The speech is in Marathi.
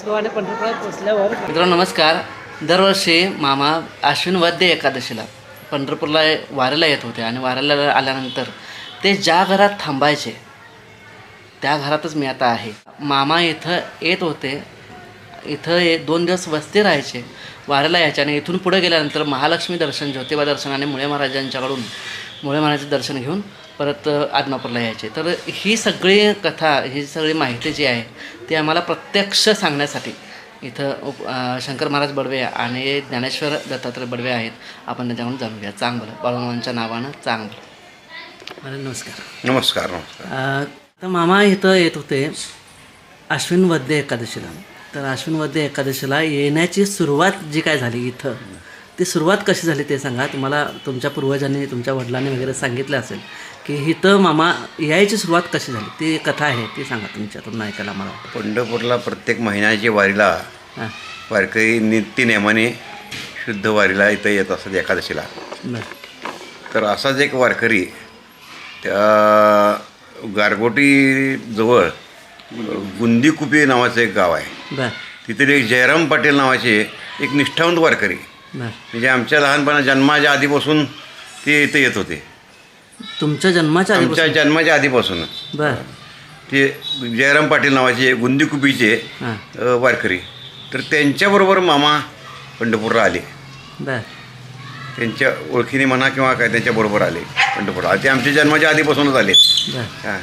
पंढरपुरात पोचल्यावर मित्रांनो नमस्कार. दरवर्षी मामा आश्विन वद्य एकादशीला पंढरपूरला वारीला येत होते आणि वारीला आल्यानंतर ते ज्या घरात थांबायचे त्या घरातच मी आता आहे. मामा इथं येत होते, इथं 2 दिवस वस्ती राहायचे, वारीला यायचे आणि इथून पुढे गेल्यानंतर महालक्ष्मी दर्शन, ज्योतिबा दर्शन आणि मुळे महाराजांच्याकडून मुळे महाराजांचं दर्शन घेऊन परत आदमापूरला यायचे. तर ही सगळी कथा, ही सगळी माहिती जी आहे ती आम्हाला प्रत्यक्ष सांगण्यासाठी इथं शंकर महाराज बडवे आणि ज्ञानेश्वर दत्तात्रय बडवे आहेत. आपण त्यांच्याकडून जाणून घ्या. चांगलं बाळूमामांच्या नावानं चांगलं. नमस्कार. नमस्कार. नमस्कार. तर मामा इथं येत होते आश्विन वद्य एकादशीला. तर आश्विन वद्य एकादशीला येण्याची सुरुवात जी काय झाली इथं, ती सुरुवात कशी झाली ते सांगा. तुम्हाला तुमच्या पूर्वजांनी, तुमच्या वडिलांनी वगैरे सांगितलं असेल की इथं मामा यायची सुरुवात कशी झाली, ती कथा आहे ती सांगा तुमच्यातून ऐकायला मला वाटतं. पंढरपूरला प्रत्येक महिन्याच्या वारीला हां वारकरी नित्यनेमाने शुद्ध वारीला इथं येत असतात एकादशीला. बरं. तर असाच एक वारकरी त्या गारगोटीजवळ गुंदीकुपी नावाचं एक गाव आहे. बरं तिथे एक जयराम पाटील नावाचे एक निष्ठावंत वारकरी, बरं. म्हणजे आमच्या लहानपणा जन्माच्या आधीपासून ते इथं येत होते. तुमच्या जन्माच्या आमच्या जन्माच्या आधीपासून बरं. ते जयराम पाटील नावाचे गुंदीकुपीचे हां वारकरी. तर त्यांच्याबरोबर मामा पंढरपूरला आले. बरं. त्यांच्या ओळखीने म्हणा किंवा काय त्यांच्याबरोबर आले पंढरपूरला. ते आमच्या जन्माच्या आधीपासूनच आले. बरं. हां.